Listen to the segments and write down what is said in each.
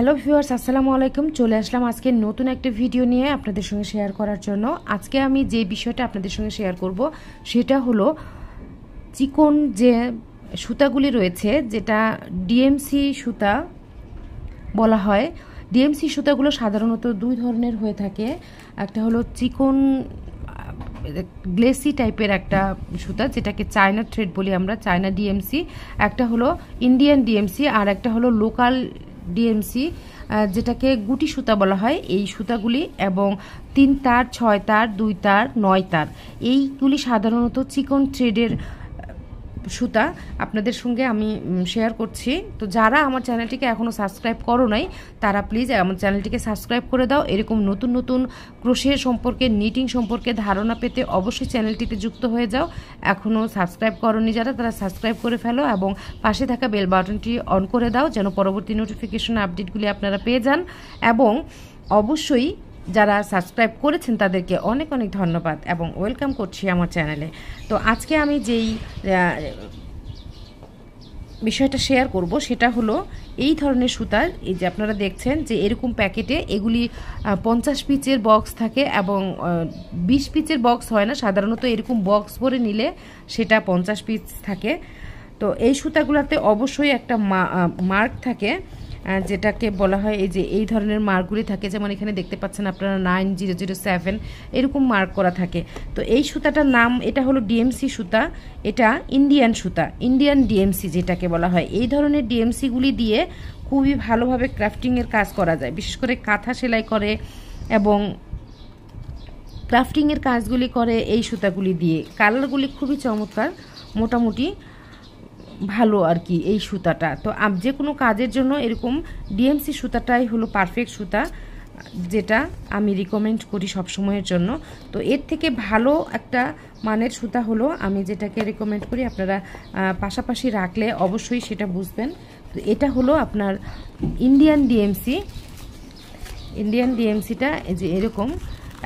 Hello viewers, আসসালামু আলাইকুম। চলে আসলাম আজকে নতুন একটা ভিডিও নিয়ে আপনাদের সঙ্গে শেয়ার করার জন্য। আজকে আমি যে বিষয়টা আপনাদের সঙ্গে শেয়ার করব সেটা হলো চিকন যে সুতাগুলি রয়েছে, যেটা ডিএমসি সুতা বলা হয়। ডিএমসি সুতাগুলো সাধারণত দুই ধরনের হয়ে থাকে। একটা হলো চিকন গ্লেসি টাইপের একটা সুতা, যেটাকে চায়না থ্রেড বলি আমরা, চায়না ডিএমসি। একটা হলো ইন্ডিয়ান ডিএমসি, আর একটা হলো লোকাল ডিএমসি, যেটাকে গুটি সুতা বলা হয়। এই সুতাগুলি এবং 3 তার, 6 তার, 2 তার, 9 তার, এইগুলি সাধারণত চিকন থ্রেডের সুতা আপনাদের সঙ্গে আমি শেয়ার করছি। তো যারা আমার চ্যানেলটিকে এখনও সাবস্ক্রাইব করো নাই, তারা প্লিজ আমার চ্যানেলটিকে সাবস্ক্রাইব করে দাও। এরকম নতুন নতুন ক্রোশে সম্পর্কে, নিটিং সম্পর্কে ধারণা পেতে অবশ্যই চ্যানেলটিতে যুক্ত হয়ে যাও। এখনও সাবস্ক্রাইব করোনি যারা, তারা সাবস্ক্রাইব করে ফেলো এবং পাশে থাকা বেল বাটনটি অন করে দাও, যেন পরবর্তী নোটিফিকেশন আপডেটগুলি আপনারা পেয়ে যান। এবং অবশ্যই যারা সাবস্ক্রাইব করেছেন তাদেরকে অনেক অনেক ধন্যবাদ এবং ওয়েলকাম করছি আমার চ্যানেলে। তো আজকে আমি যেই বিষয়টা শেয়ার করব সেটা হলো এই ধরনের সুতার, এই যে আপনারা দেখছেন যে এরকম প্যাকেটে এগুলি 50 পিচের বক্স থাকে এবং 20 পিচের বক্স হয় না, সাধারণত এরকম বক্স ভরে নিলে সেটা 50 পিচ থাকে। তো এই সুতাগুলোতে অবশ্যই একটা মার্ক থাকে, যেটাকে বলা হয়, এই যে এই ধরনের মার্কগুলি থাকে, যেমন এখানে দেখতে পাচ্ছেন আপনারা 9007 এরকম মার্ক করা থাকে। তো এই সুতাটার নাম, এটা হলো ডিএমসি সুতা, এটা ইন্ডিয়ান সুতা, ইন্ডিয়ান ডিএমসি যেটাকে বলা হয়। এই ধরনের ডিএমসিগুলি দিয়ে খুবই ভালোভাবে ক্রাফটিংয়ের কাজ করা যায়, বিশেষ করে কাঁথা সেলাই করে এবং ক্রাফটিংয়ের কাজগুলি করে এই সুতাগুলি দিয়ে। কালারগুলি খুবই চমৎকার, মোটামুটি ভালো আর কি এই সুতাটা। তো যে কোনো কাজের জন্য এরকম ডিএমসি সুতাটাই হলো পারফেক্ট সুতা, যেটা আমি রিকমেন্ড করি সব সময়ের জন্য। তো এর থেকে ভালো একটা মানের সুতা হলো আমি যেটাকে রিকমেন্ড করি, আপনারা পাশাপাশি রাখলে অবশ্যই সেটা বুঝবেন। তো এটা হলো আপনার ইন্ডিয়ান ডিএমসি। ইন্ডিয়ান ডিএমসিটা যে এরকম,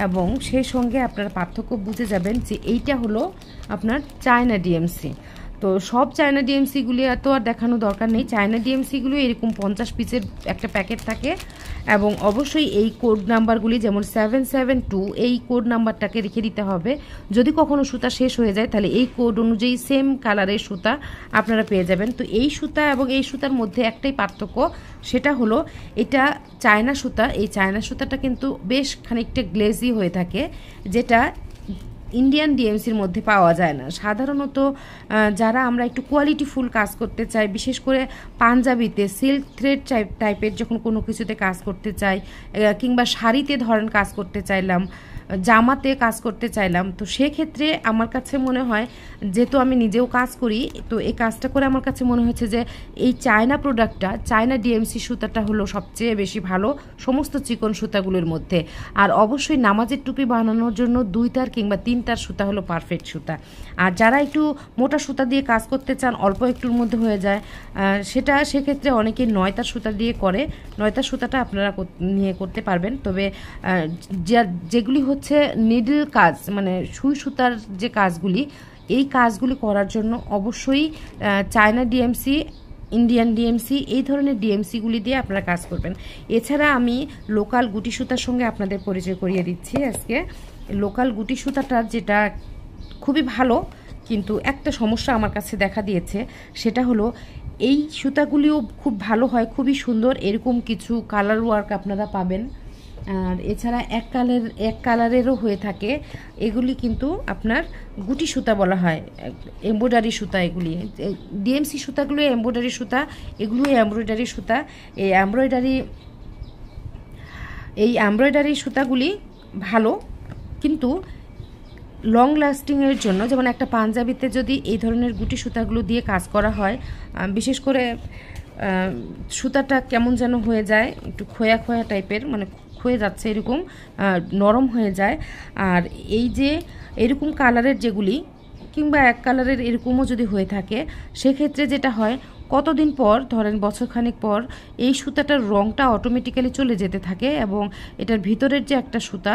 এবং সেই সঙ্গে আপনারা পার্থক্য বুঝে যাবেন যে এইটা হলো আপনার চায়না ডিএমসি। তো সব চায়না ডিএমসিগুলি এত আর দেখানো দরকার নেই। চায়না ডিএমসিগুলো এরকম 50 পিসের একটা প্যাকেট থাকে এবং অবশ্যই এই কোড নাম্বারগুলি, যেমন 772, এই কোড নাম্বারটাকে রেখে দিতে হবে। যদি কখনো সুতা শেষ হয়ে যায় তাহলে এই কোড অনুযায়ী সেম কালারের সুতা আপনারা পেয়ে যাবেন। তো এই সুতা এবং এই সুতার মধ্যে একটাই পার্থক্য, সেটা হলো এটা চায়না সুতা। এই চায়না সুতাটা কিন্তু বেশ খানিকটা গ্লেজি হয়ে থাকে, যেটা ইন্ডিয়ান ডিএমসির মধ্যে পাওয়া যায় না। সাধারণত যারা আমরা একটু কোয়ালিটিফুল কাজ করতে চাই, বিশেষ করে পাঞ্জাবিতে সিল্ক থ্রেড টাইপের যখন কোনো কিছুতে কাজ করতে চাই, কিংবা শাড়িতে ধরেন কাজ করতে চাইলাম, জামাতে কাজ করতে চাইলাম, তো সেক্ষেত্রে আমার কাছে মনে হয়, যেহেতু আমি নিজেও কাজ করি, তো এই কাজটা করে আমার কাছে মনে হয়েছে যে এই চায়না প্রোডাক্টটা, চায়না ডিএমসি সুতাটা হলো সবচেয়ে বেশি ভালো সমস্ত চিকন সুতাগুলোর মধ্যে। আর অবশ্যই নামাজের টুপি বানানোর জন্য 2 তার কিংবা 3 তার সুতা হলো পারফেক্ট সুতা। আর যারা একটু মোটা সুতা দিয়ে কাজ করতে চান, অল্প একটুর মধ্যে হয়ে যায়, সেক্ষেত্রে অনেকে 9 তার সুতা দিয়ে করে। 9 তার সুতাটা আপনারা নিয়ে করতে পারবেন। তবে যেগুলি হচ্ছে নিডল কাজ, মানে সুই সুতার যে কাজগুলি, এই কাজগুলি করার জন্য অবশ্যই চায়না ডিএমসি, ইন্ডিয়ান ডিএমসি, এই ধরনের ডিএমসিগুলি দিয়ে আপনারা কাজ করবেন। এছাড়া আমি লোকাল গুটি সুতার সঙ্গে আপনাদের পরিচয় করিয়ে দিচ্ছি আজকে। লোকাল গুটি সুতাটার যেটা খুবই ভালো, কিন্তু একটা সমস্যা আমার কাছে দেখা দিয়েছে, সেটা হলো এই সুতাগুলিও খুব ভালো হয়, খুবই সুন্দর, এরকম কিছু কালার ওয়ার্ক আপনারা পাবেন। আর এছাড়া এক কালারেরও হয়ে থাকে। এগুলি কিন্তু আপনার গুটি সুতা বলা হয়, এমব্রয়ডারি সুতা। এগুলি ডিএমসি সুতাগুলো এমব্রয়ডারি সুতা, এগুলো এমব্রয়ডারি সুতা। এই এমব্রয়ডারি সুতাগুলি ভালো, কিন্তু লং লাস্টিংয়ের জন্য, যেমন একটা পাঞ্জাবিতে যদি এই ধরনের গুটি সুতাগুলো দিয়ে কাজ করা হয়, বিশেষ করে সুতাটা কেমন যেন হয়ে যায়, একটু খোয়া খোয়া টাইপের, মানে হয়ে যাচ্ছে এরকম, নরম হয়ে যায়। আর এই যে এরকম কালারের যেগুলি, কিংবা এক কালারের এরকমও যদি হয়ে থাকে, সেক্ষেত্রে যেটা হয়, কতদিন পর ধরেন বছরখানেক পর এই সুতাটার রঙটা অটোমেটিক্যালি চলে যেতে থাকে এবং এটার ভিতরের যে একটা সুতা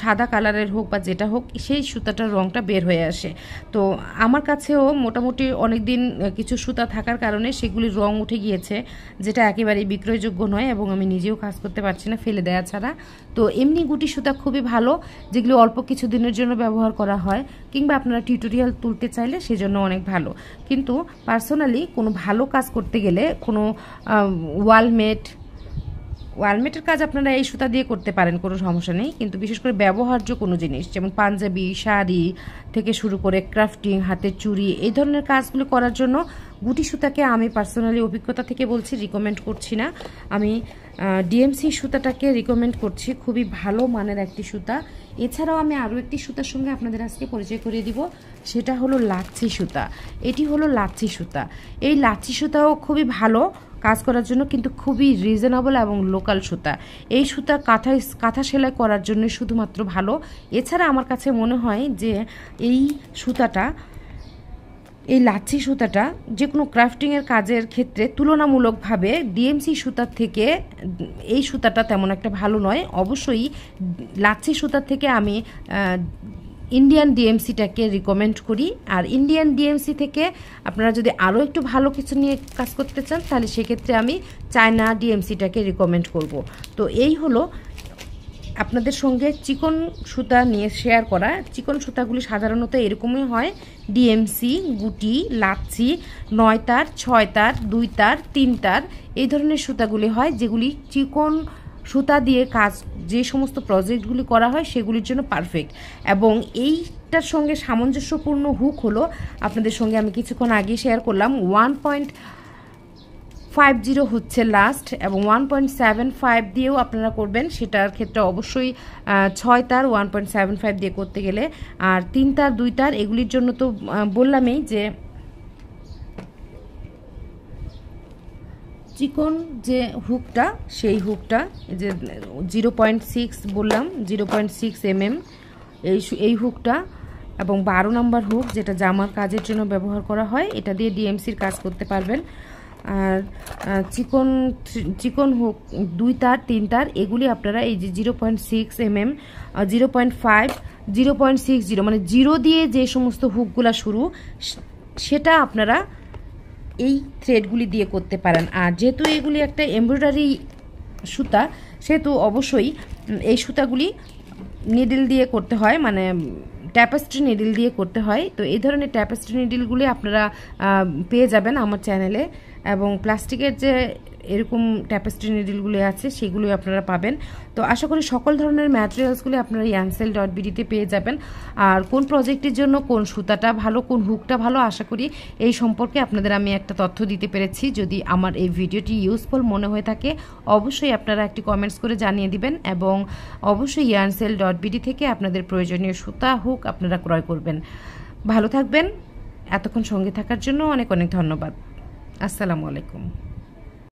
সাদা কালারের হোক বা যেটা হোক সেই সুতাটার রঙটা বের হয়ে আসে। তো আমার কাছেও মোটামুটি অনেক দিন কিছু সুতা থাকার কারণে সেগুলির রং উঠে গিয়েছে, যেটা একেবারেই বিক্রয়যোগ্য নয় এবং আমি নিজেও কাজ করতে পারছি না ফেলে দেওয়া ছাড়া। তো এমনি গুটি সুতা খুবই ভালো, যেগুলো অল্প কিছু দিনের জন্য ব্যবহার করা হয়, কিংবা আপনারা টিউটোরিয়াল তুলতে চাইলে সেজন্য অনেক ভালো। কিন্তু পার্সোনালি কোনো ভালো কাজ করতে গেলে কোনো ওয়ালমেটের কাজ আপনারা এই সুতা দিয়ে করতে পারেন, কোনো সমস্যা নেই। কিন্তু বিশেষ করে ব্যবহার্য কোনো জিনিস যেমন পাঞ্জাবি, শাড়ি থেকে শুরু করে ক্রাফটিং, হাতের চুড়ি, এই ধরনের কাজগুলো করার জন্য গুটি সুতাকে আমি পার্সোনালি অভিজ্ঞতা থেকে বলছি রিকমেন্ড করছি না। আমি ডিএমসি সুতাটাকে রিকমেন্ড করছি, খুবই ভালো মানের একটি সুতা। এছাড়াও আমি আরও একটি সুতার সঙ্গে আপনাদের আজকে পরিচয় করিয়ে দিব, সেটা হলো লাচ্ছি সুতা। এটি হলো লাচ্ছি সুতা। এই লাচ্ছি সুতাও খুবই ভালো কাজ করার জন্য, কিন্তু খুবই রিজনেবল এবং লোকাল সুতা। এই সুতা কাঁথা সেলাই করার জন্য শুধুমাত্র ভালো। এছাড়া আমার কাছে মনে হয় যে এই লাচ্ছি সুতাটা যে কোনো ক্রাফটিংয়ের কাজের ক্ষেত্রে তুলনামূলকভাবে ডিএমসি সুতার থেকে এই সুতাটা তেমন একটা ভালো নয়। অবশ্যই লাচ্ছি সুতার থেকে আমি ইন্ডিয়ান ডিএমসিটাকে রিকমেন্ড করি। আর ইন্ডিয়ান ডিএমসি থেকে আপনারা যদি আরও একটু ভালো কিছু নিয়ে কাজ করতে চান তাহলে সেক্ষেত্রে আমি চায়না ডিএমসিটাকে রিকমেন্ড করব। তো এই হলো আপনাদের সঙ্গে চিকন সুতা নিয়ে শেয়ার করা। চিকন সুতাগুলি সাধারণত এরকমই হয়, ডিএমসি, গুটি, লাচ্ছি, 9 তার, 6 তার, 2 তার, 3 তার, এই ধরনের সুতাগুলি হয়, যেগুলি চিকন সুতা দিয়ে কাজ যে সমস্ত প্রজেক্টগুলি করা হয় সেগুলির জন্য পারফেক্ট। এবং এইটার সঙ্গে সামঞ্জস্যপূর্ণ হুক হলো আপনাদের সঙ্গে আমি কিছুক্ষণ আগে শেয়ার করলাম 1.50 হচ্ছে লাস্ট, এবং 1.75 দিয়েও আপনারা করবেন, সেটার ক্ষেত্রে অবশ্যই 6 তার 1.75 দিয়ে করতে গেলে। আর 3 তার, 2 তার এগুলির জন্য তো বললামই যে চিকন যে হুকটা, সেই হুকটা যে 0.6 বললাম, 0.6 mm এই হুকটা, এবং 12 নম্বর হুক যেটা জামার কাজের জন্য ব্যবহার করা হয়, এটা দিয়ে ডিএমসির কাজ করতে পারবেন। আর চিকন হুক 2 তার, 3 তার এগুলি আপনারা এই যে 0.6 mm, 0.5, 0.60 মানে 0 দিয়ে যে সমস্ত হুকগুলা শুরু, সেটা আপনারা এই থ্রেডগুলি দিয়ে করতে পারেন। আর যেহেতু এগুলি একটা এমব্রয়ডারি সুতা, সেহেতু অবশ্যই এই সুতাগুলি নিডল দিয়ে করতে হয়, মানে ট্যাপেস্ট্রি নিডল দিয়ে করতে হয়। তো এই ধরনের ট্যাপেস্ট্রি নিডলগুলি আপনারা পেয়ে যাবেন আমার চ্যানেলে, এবং প্লাস্টিকের যে এরকম ট্যাপেস্ট্রি নিডলগুলি আছে সেগুলি আপনারা পাবেন। তো আশা করি সকল ধরনের ম্যাটেরিয়ালসগুলি আপনারা yansel.bd-তে পেয়ে যাবেন। আর কোন প্রজেক্টের জন্য কোন সুতাটা ভালো, কোন হুকটা ভালো, আশা করি এই সম্পর্কে আপনাদের আমি একটা তথ্য দিতে পেরেছি। যদি আমার এই ভিডিওটি ইউজফুল মনে হয়ে থাকে অবশ্যই আপনারা একটি কমেন্টস করে জানিয়ে দিবেন, এবং অবশ্যই yansel.bd থেকে আপনাদের প্রয়োজনীয় সুতা, হুক আপনারা ক্রয় করবেন। ভালো থাকবেন। এতক্ষণ সঙ্গে থাকার জন্য অনেক অনেক ধন্যবাদ। আসসালামু আলাইকুম।